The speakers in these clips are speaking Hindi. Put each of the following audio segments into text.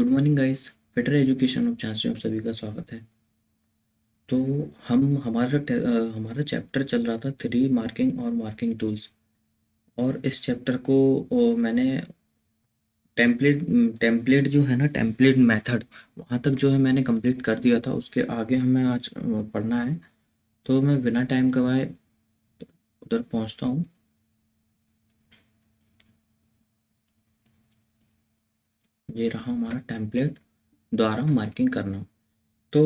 Good morning guys. Fitter education of जहाँ से आप सभी का स्वागत है। तो हम हमारा चैप्टर चल रहा था थ्री मार्किंग और मार्किंग टूल्स। और इस चैप्टर को मैंने टेम्पलेट टेम्पलेट जो है ना, टेम्पलेट मेथड वहाँ तक जो है मैंने कंप्लीट कर दिया था। उसके आगे हमें आज पढ़ना है। तो मैं बिना टाइम गवाए उधर पहुँचता हूँ। ये रहा हमारा टेम्पलेट द्वारा मार्किंग करना। तो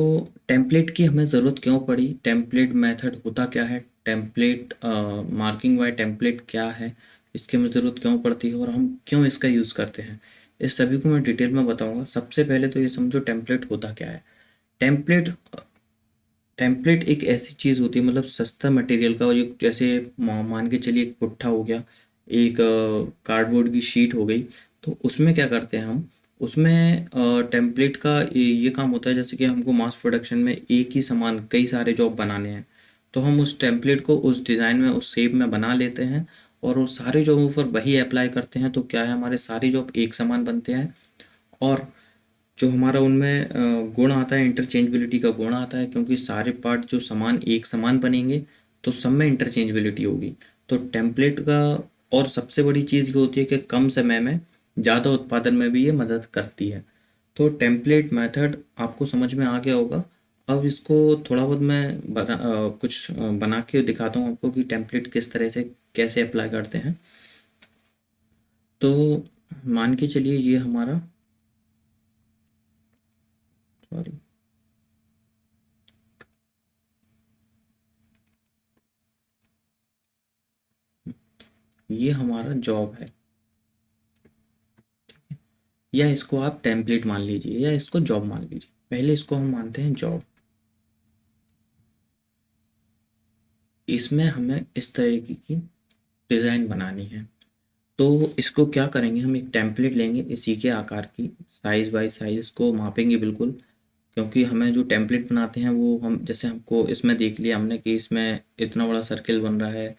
टेम्पलेट की हमें ज़रूरत क्यों पड़ी, टेम्पलेट मेथड होता क्या है, टेम्पलेट मार्किंग वाई टेम्पलेट क्या है, इसकी हमें ज़रूरत क्यों पड़ती है और हम क्यों इसका यूज़ करते हैं, इस सभी को मैं डिटेल में बताऊंगा। सबसे पहले तो ये समझो टेम्पलेट होता क्या है। टेम्पलेट टेम्पलेट एक ऐसी चीज़ होती है, मतलब सस्ता मटेरियल का, जो जैसे मान के चलिए एक पुट्ठा हो गया, एक कार्डबोर्ड की शीट हो गई। तो उसमें क्या करते हैं हम, उसमें टेम्पलेट का ये काम होता है, जैसे कि हमको मास प्रोडक्शन में एक ही सामान कई सारे जॉब बनाने हैं। तो हम उस टेम्पलेट को उस डिज़ाइन में उस शेप में बना लेते हैं और वो सारे जॉबों पर वही अप्लाई करते हैं। तो क्या है, हमारे सारे जॉब एक समान बनते हैं। और जो हमारा उनमें गुण आता है, इंटरचेंजबिलिटी का गुण आता है, क्योंकि सारे पार्ट जो समान एक समान बनेंगे तो सब में इंटरचेंजबिलिटी होगी। तो टेम्पलेट का और सबसे बड़ी चीज़ ये होती है कि कम समय में ज़्यादा उत्पादन में भी ये मदद करती है। तो टेम्पलेट मेथड आपको समझ में आ गया होगा। अब इसको थोड़ा बहुत मैं कुछ बना के दिखाता हूँ आपको कि टेम्पलेट किस तरह से कैसे अप्लाई करते हैं। तो मान के चलिए ये हमारा, सॉरी, ये हमारा जॉब है, या इसको आप टेम्पलेट मान लीजिए या इसको जॉब मान लीजिए। पहले इसको हम मानते हैं जॉब। इसमें हमें इस तरह की डिज़ाइन बनानी है। तो इसको क्या करेंगे, हम एक टेम्पलेट लेंगे इसी के आकार की, साइज़ बाय साइज़ इसको मापेंगे बिल्कुल। क्योंकि हमें जो टेम्पलेट बनाते हैं वो हम, जैसे हमको इसमें देख लिया हमने कि इसमें इतना बड़ा सर्किल बन रहा है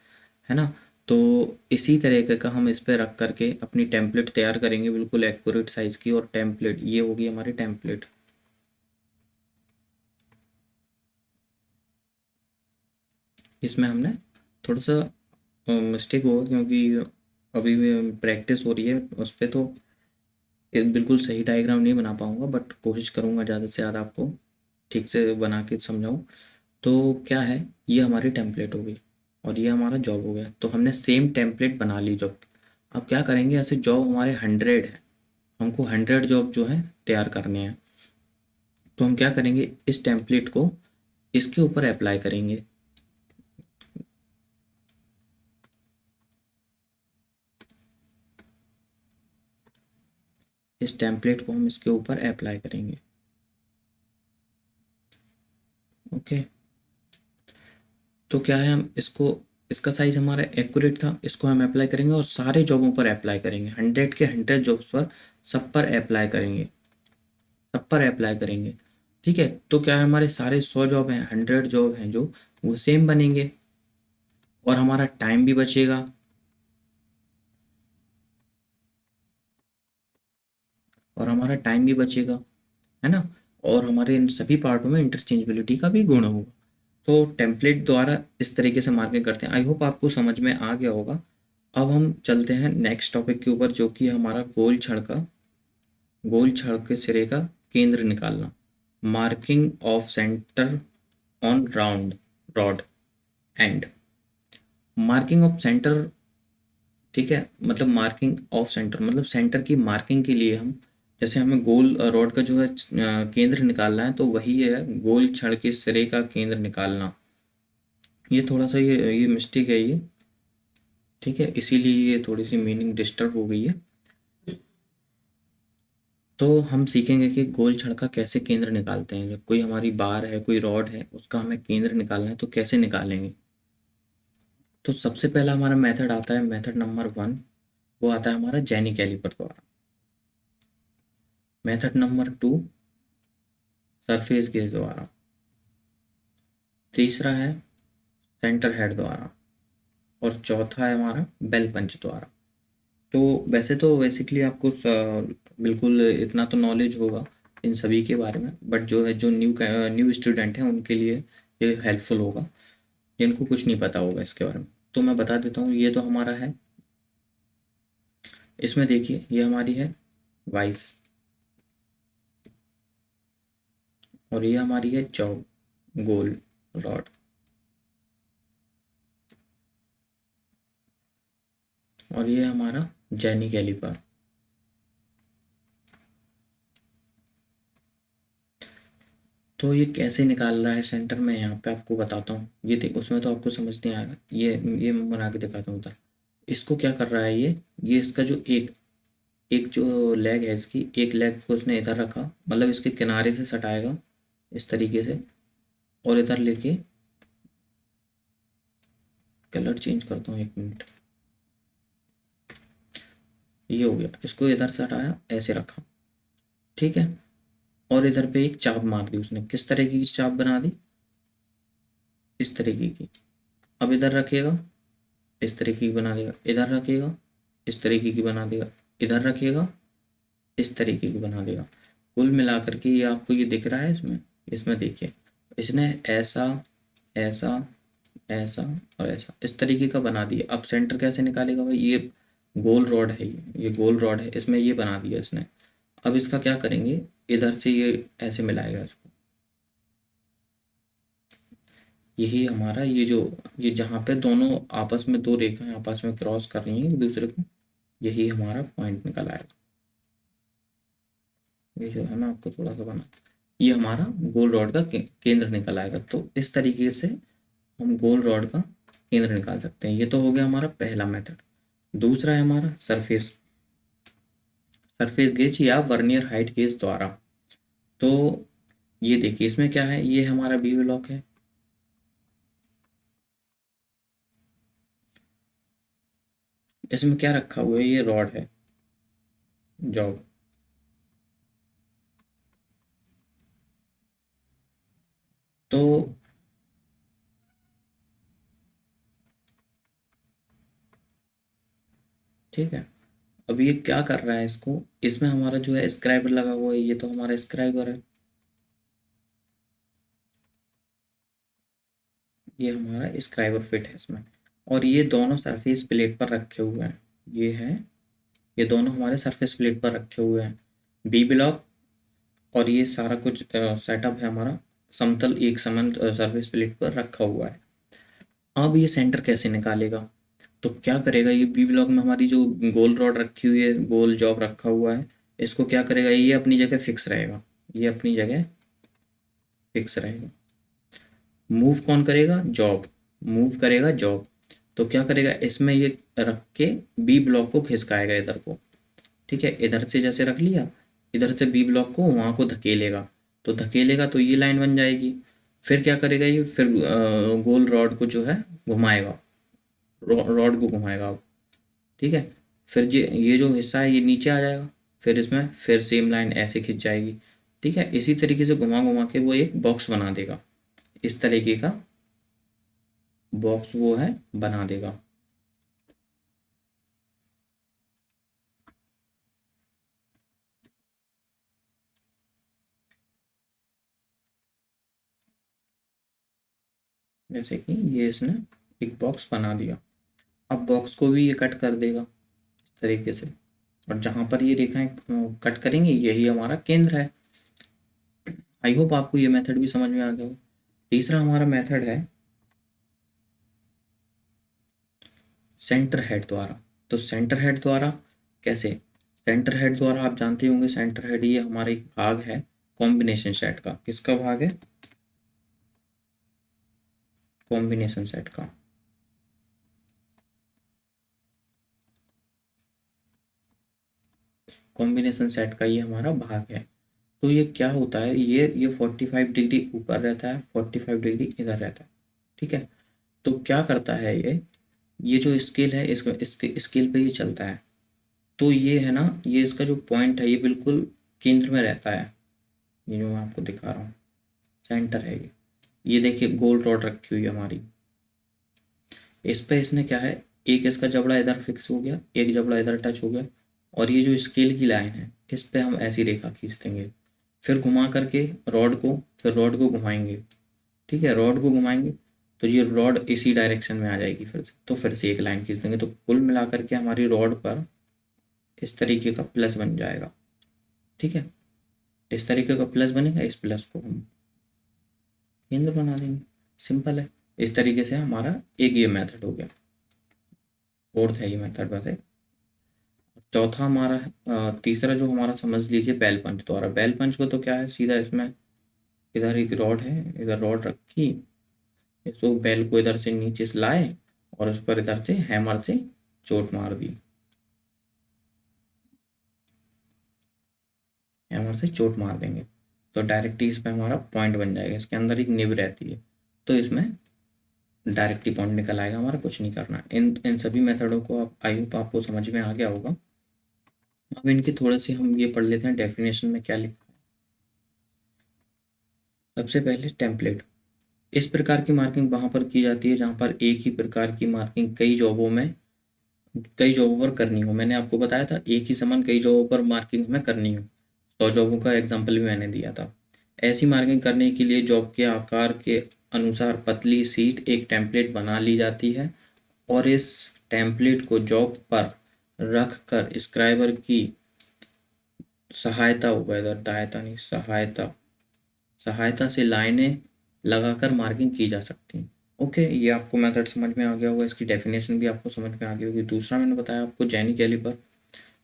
ना। तो इसी तरीके का हम इस पे रख करके अपनी टेम्पलेट तैयार करेंगे बिल्कुल एक्यूरेट साइज़ की। और टेम्पलेट ये होगी हमारी टेम्पलेट। इसमें हमने थोड़ा सा मिस्टेक हुआ, क्योंकि अभी प्रैक्टिस हो रही है उस पर। तो ये बिल्कुल सही डायग्राम नहीं बना पाऊँगा, बट कोशिश करूँगा ज़्यादा से ज़्यादा आपको ठीक से बना के समझाऊँ। तो क्या है, ये हमारी टेम्पलेट हो गई और ये हमारा जॉब हो गया। तो हमने सेम टेम्पलेट बना ली जॉब। अब क्या करेंगे, ऐसे जॉब हमारे 100 है, हमको 100 जॉब जो है तैयार करने हैं। तो हम क्या करेंगे, इस टेम्पलेट को इसके ऊपर अप्लाई करेंगे। इस टेम्पलेट को हम इसके ऊपर अप्लाई करेंगे। ओके। तो क्या है, हम इसको, इसका साइज हमारा एक्यूरेट था, इसको हम अप्लाई करेंगे और सारे जॉबों पर अप्लाई करेंगे, 100 के 100 जॉब्स पर, सब पर अप्लाई करेंगे, सब पर अप्लाई करेंगे। ठीक है। तो क्या है, हमारे सारे 100 जॉब हैं, 100 जॉब हैं जो, वो सेम बनेंगे और हमारा टाइम भी बचेगा। और हमारा टाइम भी बचेगा, है ना। और हमारे इन सभी पार्टों में इंटरचेंजेबिलिटी का भी गुण होगा। तो टेम्पलेट द्वारा इस तरीके से मार्किंग करते हैं। आई होप आपको समझ में आ गया होगा। अब हम चलते हैं नेक्स्ट टॉपिक के ऊपर, जो कि हमारा गोल छड़ के सिरे का केंद्र निकालना, marking of centre on round rod and. Marking of centre, ठीक है, मतलब मार्किंग ऑफ सेंटर मतलब सेंटर की मार्किंग के लिए हम, जैसे हमें गोल रॉड का जो है केंद्र निकालना है, तो वही है गोल छड़ के सिरे का केंद्र निकालना। ये थोड़ा सा ये मिस्टेक है ये, ठीक है, इसीलिए ये थोड़ी सी मीनिंग डिस्टर्ब हो गई है। तो हम सीखेंगे कि गोल छड़ का कैसे केंद्र निकालते हैं। जब कोई हमारी बार है, कोई रॉड है, उसका हमें केंद्र निकालना है तो कैसे निकालेंगे। तो सबसे पहला हमारा मेथड आता है, मेथड नंबर 1, वो आता है हमारा जेनी कैलिपर द्वारा। मेथड नंबर 2, सरफेस गेज द्वारा। तीसरा है सेंटर हेड द्वारा। और चौथा है हमारा बेल पंच द्वारा। तो वैसे तो बेसिकली आपको बिल्कुल इतना तो नॉलेज होगा इन सभी के बारे में, बट जो है जो न्यू स्टूडेंट हैं उनके लिए ये हेल्पफुल होगा, जिनको कुछ नहीं पता होगा इसके बारे में। तो मैं बता देता हूँ, ये तो हमारा है, इसमें देखिए ये हमारी है वाइस, और ये हमारी है जॉब, गोल रॉड, और ये हमारा जेनी कैलिपर। तो ये कैसे निकाल रहा है सेंटर में, यहाँ पे आपको बताता हूँ। ये देख, उसमें तो आपको समझ नहीं आएगा, ये मैं बना के दिखाता हूँ उधर। इसको क्या कर रहा है, ये इसका जो एक एक जो लेग है, इसकी एक लेग को उसने इधर रखा, मतलब इसके किनारे से सटाएगा इस तरीके से, और इधर लेके, कलर चेंज करता हूँ 1 मिनट, ये हो गया, इसको इधर से हटाया, ऐसे रखा, ठीक है। और इधर पे एक चाप मार दी उसने, किस तरीके की चाप बना दी, इस तरीके की। अब इधर रखेगा, इस तरीके की बना देगा, इधर रखेगा, इस तरीके की बना देगा, इधर रखेगा, इस तरीके की बना देगा। कुल मिलाकर के ये आपको ये दिख रहा है इसमें, इसमें देखिए, इसने ऐसा, ऐसा, ऐसा और ऐसा इस तरीके का बना दिया। अब सेंटर कैसे निकालेगा भाई, ये गोल रॉड है, ये गोल रॉड है, इसमें ये बना दिया इसने। अब इसका क्या करेंगे, इधर से ये ऐसे मिलाएगा इसको, यही हमारा ये जो, ये जहाँ पे दोनों आपस में दो रेखाएं आपस में क्रॉस कर रही हैं एक दूसरे को, यही हमारा पॉइंट निकल आएगा। ये जो है ना, आपको थोड़ा सा बना, ये हमारा गोल रॉड का केंद्र निकल आएगा। तो इस तरीके से हम गोल रॉड का केंद्र निकाल सकते हैं। ये तो हो गया हमारा पहला मेथड। दूसरा है हमारा सरफेस, सरफेस गेज या वर्नियर हाइट गेज द्वारा। तो ये देखिए, इसमें क्या है, ये हमारा बी ब्लॉक है, इसमें क्या रखा हुआ है, ये रॉड है, जॉब। तो ठीक है, अब ये क्या कर रहा है इसको, इसमें हमारा जो है स्क्राइबर लगा हुआ है, ये तो हमारा स्क्राइबर है, ये हमारा स्क्राइबर फिट है इसमें। और ये दोनों सरफेस प्लेट पर रखे हुए हैं, ये है, ये दोनों हमारे सरफेस प्लेट पर रखे हुए हैं, बी ब्लॉक। और ये सारा कुछ सेटअप है हमारा समतल एक समान सरफेस प्लेट पर रखा हुआ है। अब ये सेंटर कैसे निकालेगा, तो क्या करेगा, ये बी ब्लॉक में हमारी जो गोल रॉड रखी हुई है, गोल जॉब रखा हुआ है, इसको क्या करेगा, ये अपनी जगह फिक्स रहेगा, ये अपनी जगह फिक्स रहेगा। मूव कौन करेगा, जॉब, मूव करेगा जॉब। तो क्या करेगा, इसमें ये रख के बी ब्लॉक को खिसकाएगा इधर को, ठीक है, इधर से जैसे रख लिया, इधर से बी ब्लॉक को वहां को धकेलेगा, तो धकेलेगा तो ये लाइन बन जाएगी। फिर क्या करेगा, ये फिर गोल रॉड को जो है घुमाएगा, रॉड को घुमाएगा अब, ठीक है। फिर ये जो हिस्सा है ये नीचे आ जाएगा, फिर इसमें फिर सेम लाइन ऐसे खिंच जाएगी, ठीक है। इसी तरीके से घुमा घुमा के वो एक बॉक्स बना देगा, इस तरीके का बॉक्स वो है बना देगा। जैसे कि ये इसने एक बॉक्स बना दिया। अब बॉक्स को भी ये कट कर देगा इस तरीके से, और जहां पर ये रेखाएं कट करेंगी यही हमारा केंद्र है। आई होप आपको ये मेथड भी समझ में आ गया हो। तीसरा हमारा मेथड है सेंटर हेड द्वारा। तो सेंटर हेड द्वारा कैसे, सेंटर हेड द्वारा आप जानते होंगे, सेंटर हेड ये हमारा एक भाग है कॉम्बिनेशन सेट का। किसका भाग है, कॉम्बिनेशन सेट का। कॉम्बिनेशन सेट का ये हमारा भाग है। तो ये क्या होता है, ये 45 डिग्री ऊपर रहता है, 45 डिग्री इधर रहता है, ठीक है। तो क्या करता है ये जो स्केल है, इसके स्केल पे ये चलता है। तो ये है ना, ये इसका जो पॉइंट है ये बिल्कुल केंद्र में रहता है, ये जो मैं आपको दिखा रहा हूँ, सेंटर है ये देखिए गोल रॉड रखी हुई है हमारी, इस पे इसने क्या है, एक इसका जबड़ा इधर फिक्स हो गया, एक जबड़ा इधर टच हो गया, और ये जो स्केल की लाइन है इस पे हम ऐसी रेखा खींच देंगे, फिर घुमा करके रॉड को घुमाएंगे। ठीक है, रॉड को घुमाएंगे तो ये रॉड इसी डायरेक्शन में आ जाएगी, फिर से तो फिर से एक लाइन खींच देंगे, तो कुल मिलाकर के हमारी रॉड पर इस तरीके का प्लस बन जाएगा। ठीक है, इस तरीके का प्लस बनेगा, इस प्लस को हम केंद्र बना देंगे। सिंपल है। इस तरीके से हमारा एक ये मेथड हो गया, फोर्थ है ये मेथड वैसे। चौथा हमारा तीसरा जो हमारा समझ लीजिए बेल पंच द्वारा। बेल पंच को तो क्या है, सीधा इसमें इधर एक रॉड है, इधर रॉड रखी, इसको बेल को इधर से नीचे से लाए और उस पर इधर से हैमर से चोट मार दी, हैमर से चोट मार देंगे तो डायरेक्टली इस पर हमारा पॉइंट बन जाएगा। इसके अंदर एक निब रहती है तो इसमें डायरेक्टली पॉइंट निकल आएगा हमारा, कुछ नहीं करना। इन इन सभी मेथडों को आप आई होप आपको समझ में आ गया होगा। अब इनके थोड़े से हम ये पढ़ लेते हैं डेफिनेशन में क्या लिखा है। सबसे पहले टेम्पलेट। इस प्रकार की मार्किंग वहां पर की जाती है जहां पर एक ही प्रकार की मार्किंग कई जॉबों पर करनी हो। मैंने आपको बताया था एक ही समान कई जॉबों पर मार्किंग हमें करनी हो, 100 जॉबों का एग्जाम्पल भी मैंने दिया था। ऐसी मार्किंग करने के लिए जॉब के आकार के अनुसार पतली सीट एक टेम्पलेट बना ली जाती है और इस टेम्पलेट को जॉब पर रख कर स्क्राइबर की सहायता दायता नहीं सहायता सहायता से लाइनें लगाकर मार्किंग की जा सकती है। ओके, ये आपको मेथड समझ में आ गया होगा, इसकी डेफिनेशन भी आपको समझ में आ गई होगी। दूसरा मैंने बताया आपको जैनी कैलिपर।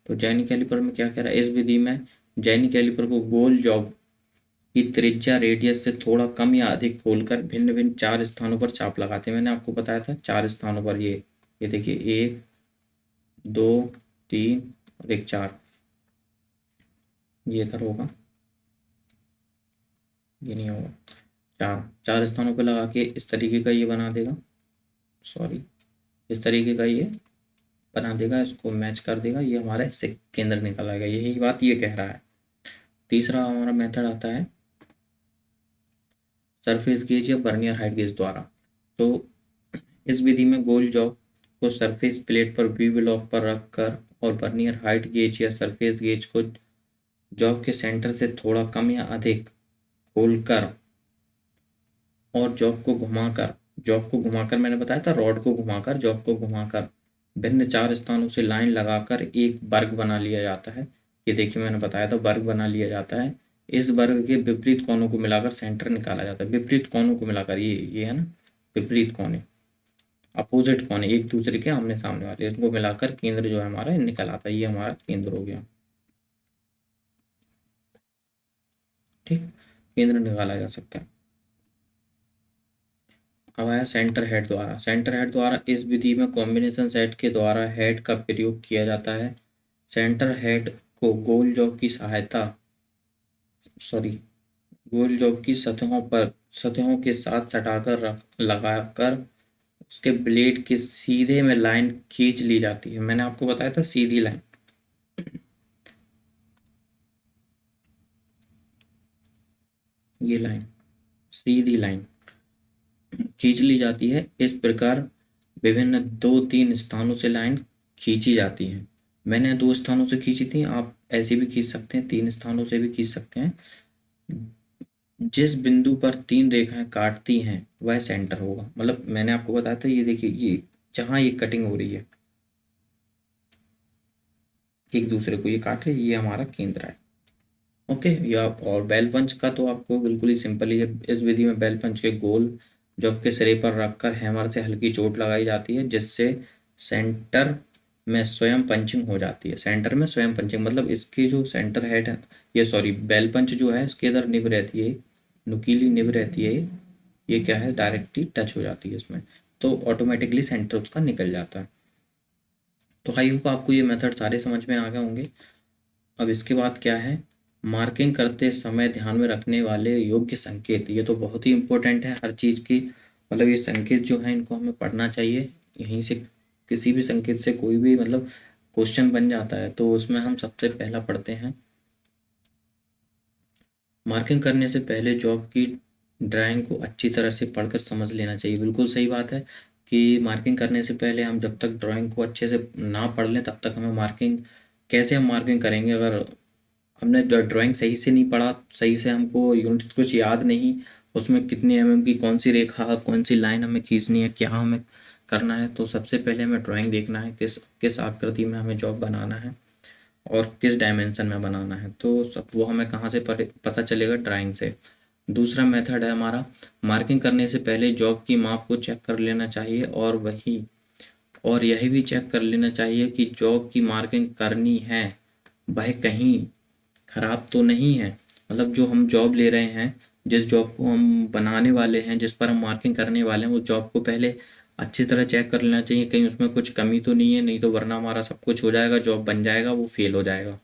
तो जैनी कैलिपर में क्या कह रहा है, इस विधि में जैनी कैलिपर को गोल जॉब की त्रिज्या रेडियस से थोड़ा कम या अधिक खोलकर भिन्न भिन्न 4 स्थानों पर चाप लगाते हैं। मैंने आपको बताया था 4 स्थानों पर, ये देखिए 1 2 3 और एक 4, ये इधर होगा, ये नहीं होगा। चार चार स्थानों पर लगा के इस तरीके का ये बना देगा, सॉरी इस तरीके का ये बना देगा, इसको मैच कर देगा, ये हमारा इससे केंद्र निकल आएगा। यही बात ये कह रहा है। तीसरा हमारा मेथड आता है सरफेस गेज या बर्नियर हाइट गेज द्वारा। तो इस विधि में गोल जॉब को सरफेस प्लेट पर वी ब्लॉक पर रखकर और बर्नियर हाइट गेज या सरफेस गेज को जॉब के सेंटर से थोड़ा कम या अधिक खोलकर और जॉब को घुमाकर मैंने बताया था रॉड को घुमाकर जॉब को घुमाकर भिन्न 4 स्थानों से लाइन लगाकर एक वर्ग बना लिया जाता है। ये देखिए मैंने बताया था वर्ग बना लिया जाता है। इस वर्ग के विपरीत कोनों को मिलाकर सेंटर निकाला जाता है। विपरीत कोनों को मिलाकर, ये है ना विपरीत कोने, अपोजिट कोने, एक दूसरे के आमने सामने वाले, इनको मिलाकर केंद्र जो है हमारा निकल आता है। ये हमारा केंद्र हो गया। ठीक, केंद्र निकाला जा सकता है। अब आया सेंटर हेड द्वारा। सेंटर हेड द्वारा इस विधि में कॉम्बिनेशन सेट के द्वारा हेड का प्रयोग किया जाता है। सेंटर हेड को सॉरी गोल जॉब की सतहों के साथ सटाकर लगाकर उसके ब्लेड के सीधे में लाइन खींच ली जाती है। मैंने आपको बताया था सीधी लाइन, ये लाइन सीधी लाइन खींच ली जाती है। इस प्रकार विभिन्न 2-3 स्थानों से लाइन खींची जाती है। मैंने 2 स्थानों से खींची थी, आप ऐसे भी खींच सकते हैं, 3 स्थानों से भी खींच सकते हैं। जिस बिंदु पर 3 रेखाएं काटती हैं वह सेंटर होगा। मतलब मैंने आपको बताया था, ये देखिए ये जहां ये कटिंग हो रही है एक दूसरे को ये काट रही है, ये हमारा केंद्र है। ओके, या और बेल पंच का तो आपको बिल्कुल ही सिंपल ही है। इस विधि में बेल पंच के गोल जॉब के सिरे पर रखकर हैमर से हल्की चोट लगाई जाती है जिससे सेंटर में स्वयं पंचिंग हो जाती है। सेंटर में स्वयं पंचिंग मतलब इसकी जो सेंटर हेड है, ये सॉरी बेल पंच जो है इसके इधर निब रहती है, नुकीली निब रहती है, ये क्या है डायरेक्टली टच हो जाती है इसमें, तो ऑटोमेटिकली सेंटर उसका निकल जाता है। तो आई होप आपको ये मेथड सारे समझ में आ गए होंगे। अब इसके बाद क्या है, मार्किंग करते समय ध्यान में रखने वाले योग्य संकेत। ये तो बहुत ही इम्पोर्टेंट है हर चीज़ की, मतलब ये संकेत जो है इनको हमें पढ़ना चाहिए। यहीं से किसी भी संकेत से कोई भी मतलब क्वेश्चन बन जाता है, तो उसमें हम सबसे पहला पढ़ते हैं, मार्किंग करने से पहले जॉब की ड्राइंग को अच्छी तरह से पढ़कर समझ लेना चाहिए। बिल्कुल सही बात है कि मार्किंग करने से पहले हम जब तक ड्राइंग को अच्छे से ना पढ़ लें तब तक हमें कैसे हम मार्किंग करेंगे। अगर हमने ड्राइंग सही से नहीं पढ़ा, सही से हमको यूनिट्स कुछ याद नहीं, उसमें कितनी की कौन सी रेखा कौन सी लाइन हमें खींचनी है, क्या हमें करना है। तो सबसे पहले हमें ड्राइंग देखना है किस किस आकृति में हमें जॉब बनाना है और किस डायमेंशन में बनाना है। तो सब वो हमें कहाँ से पता चलेगा, ड्राइंग से। दूसरा मेथड है हमारा, मार्किंग करने से पहले जॉब की माप को चेक कर लेना चाहिए, और यही भी चेक कर लेना चाहिए कि जॉब की मार्किंग करनी है वह कहीं ख़राब तो नहीं है। मतलब जो हम जॉब ले रहे हैं, जिस जॉब को हम बनाने वाले हैं, जिस पर हम मार्किंग करने वाले हैं, उस जॉब को पहले अच्छी तरह चेक कर लेना चाहिए, कहीं उसमें कुछ कमी तो नहीं है, नहीं तो वरना हमारा सब कुछ हो जाएगा, जॉब बन जाएगा, वो फेल हो जाएगा।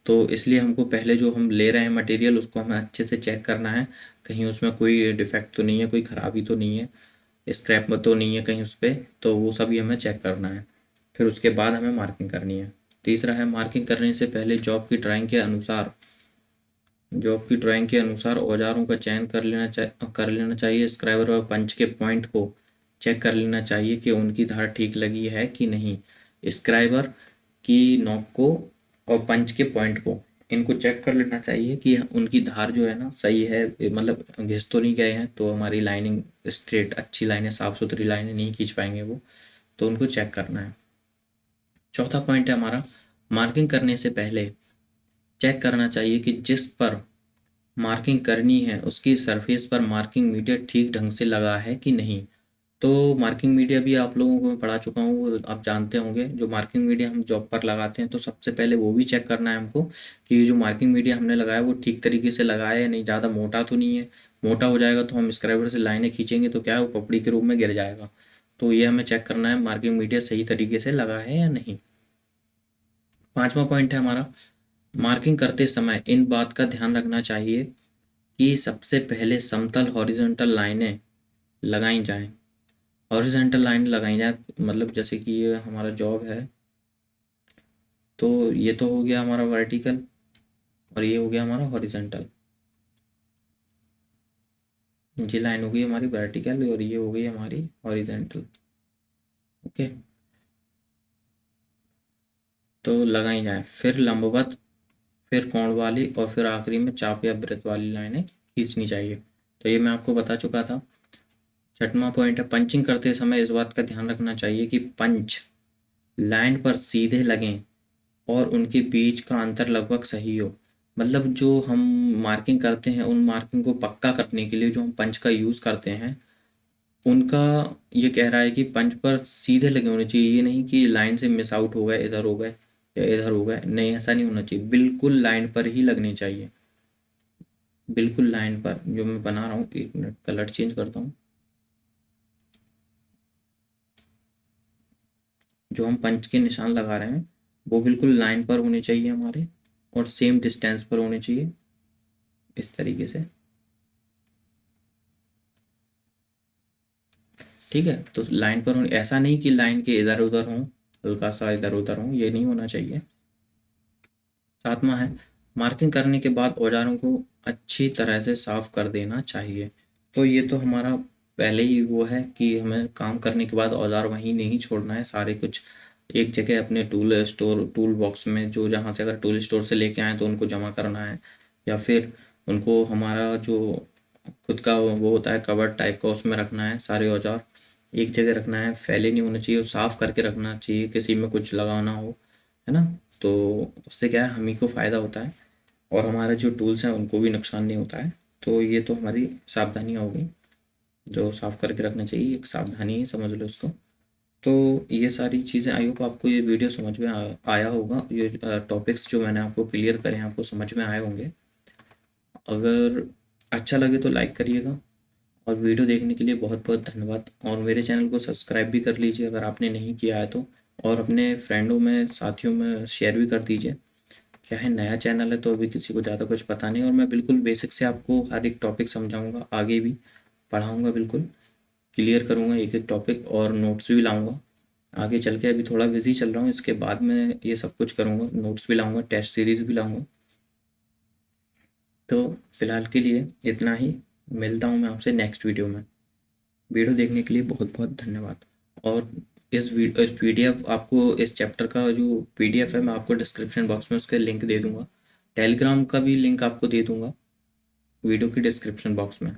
तो इसलिए हमको पहले जो हम ले रहे हैं मटेरियल, उसको हमें अच्छे से चेक करना है, कहीं उसमें कोई डिफेक्ट तो नहीं है, कोई ख़राबी तो नहीं है, स्क्रैप तो नहीं है कहीं उस पर। तो वो सभी हमें चेक करना है, फिर उसके बाद हमें मार्किंग करनी है। तीसरा है, मार्किंग करने से पहले जॉब की ड्राइंग के अनुसार औजारों का चयन कर लेना चाहिए। स्क्राइबर और पंच के पॉइंट को चेक कर लेना चाहिए कि उनकी धार ठीक लगी है कि नहीं। स्क्राइबर की नोक को और पंच के पॉइंट को, इनको चेक कर लेना चाहिए कि उनकी धार जो है ना सही है, मतलब घिस तो नहीं गए हैं, तो हमारी लाइनिंग स्ट्रेट अच्छी लाइनें, साफ़ सुथरी लाइनें नहीं खींच पाएंगे वो, तो उनको चेक करना है। चौथा पॉइंट है हमारा, मार्किंग करने से पहले चेक करना चाहिए कि जिस पर मार्किंग करनी है उसकी सरफेस पर मार्किंग मीडिया ठीक ढंग से लगा है कि नहीं। तो मार्किंग मीडिया भी आप लोगों को मैं पढ़ा चुका हूँ, वो आप जानते होंगे। जो मार्किंग मीडिया हम जॉब पर लगाते हैं, तो सबसे पहले वो भी चेक करना है हमको कि ये जो मार्किंग मीडिया हमने लगाया वो ठीक तरीके से लगाया है या नहीं, ज़्यादा मोटा तो नहीं है। मोटा हो जाएगा तो हम स्क्राइबर से लाइनें खींचेंगे तो क्या है, वो पपड़ी के रूप में गिर जाएगा। तो ये हमें चेक करना है मार्किंग मीडिया सही तरीके से लगा है या नहीं। पांचवा पॉइंट है हमारा, मार्किंग करते समय इन बात का ध्यान रखना चाहिए कि सबसे पहले समतल हॉरिजॉन्टल लाइनें लगाई जाएं। हॉरिजॉन्टल लाइन लगाई जाए, मतलब जैसे कि ये हमारा जॉब है, तो ये तो हो गया हमारा वर्टिकल और ये हो गया हमारा हॉरिजॉन्टल। ये लाइन हो गई हमारी वर्टिकल और ये हो गई हमारी हॉरिजॉन्टल। ओके, तो लगाई जाए, फिर लंबवत, फिर कोण वाली, और फिर आखिरी में चाप या वृत्त वाली लाइनें खींचनी चाहिए। तो ये मैं आपको बता चुका था। छठवां पॉइंट है, पंचिंग करते समय इस बात का ध्यान रखना चाहिए कि पंच लाइन पर सीधे लगें और उनके बीच का अंतर लगभग सही हो। मतलब जो हम मार्किंग करते हैं, उन मार्किंग को पक्का करने के लिए जो हम पंच का यूज़ करते हैं, उनका ये कह रहा है कि पंच पर सीधे लगे होने चाहिए। ये नहीं कि लाइन से मिस आउट हो गए, इधर हो गए या इधर हो गए, नहीं, ऐसा नहीं होना चाहिए। बिल्कुल लाइन पर ही लगने चाहिए, बिल्कुल लाइन पर। जो मैं बना रहा हूँ, एक मिनट कलर चेंज करता हूँ। जो हम पंच के निशान लगा रहे हैं वो बिल्कुल लाइन पर होने चाहिए हमारे, और सेम डिस्टेंस पर होने चाहिए, इस तरीके से। ठीक है, तो लाइन पर होने, ऐसा नहीं कि लाइन के इधर उधर हों, हल्का सा इधर उधर हों, ये नहीं होना चाहिए। सातवां है, मार्किंग करने के बाद औजारों को अच्छी तरह से साफ कर देना चाहिए। तो ये तो हमारा पहले ही वो है कि हमें काम करने के बाद औजार वहीं नहीं छोड़ना है, सारे कुछ एक जगह अपने टूल बॉक्स में, जो जहाँ से अगर टूल स्टोर से लेके आए तो उनको जमा करना है, या फिर उनको हमारा जो खुद का वो होता है कवर टाइप का, उसमें रखना है। सारे औजार एक जगह रखना है, फैले नहीं होने चाहिए, साफ़ करके रखना चाहिए, किसी में कुछ लगाना हो, है ना। तो उससे क्या है, हम ही को फ़ायदा होता है और हमारे जो टूल्स हैं उनको भी नुकसान नहीं होता है। तो ये तो हमारी सावधानियाँ हो गई जो साफ़ करके रखना चाहिए, एक सावधानी ही समझ लो इसको। तो ये सारी चीज़ें, आई होप आपको ये वीडियो समझ में आया होगा। ये टॉपिक्स जो मैंने आपको क्लियर करे हैं आपको समझ में आए होंगे। अगर अच्छा लगे तो लाइक करिएगा, और वीडियो देखने के लिए बहुत बहुत धन्यवाद। और मेरे चैनल को सब्सक्राइब भी कर लीजिए अगर आपने नहीं किया है तो, और अपने फ्रेंडों में, साथियों में शेयर भी कर दीजिए। क्या है, नया चैनल है तो अभी किसी को ज़्यादा कुछ पता नहीं, और मैं बिल्कुल बेसिक से आपको हर एक टॉपिक समझाऊंगा, आगे भी पढ़ाऊंगा, बिल्कुल क्लियर करूंगा एक एक टॉपिक, और नोट्स भी लाऊंगा आगे चल के। अभी थोड़ा बिजी चल रहा हूँ, इसके बाद मैं ये सब कुछ करूँगा, नोट्स भी लाऊंगा, टेस्ट सीरीज़ भी लाऊंगा। तो फिलहाल के लिए इतना ही, मिलता हूँ मैं आपसे नेक्स्ट वीडियो में। वीडियो देखने के लिए बहुत बहुत धन्यवाद। और इस पीडीएफ आपको, इस चैप्टर का जो पीडीएफ है, मैं आपको डिस्क्रिप्शन बॉक्स में उसके लिंक दे दूंगा। टेलीग्राम का भी लिंक आपको दे दूंगा वीडियो की डिस्क्रिप्शन बॉक्स में।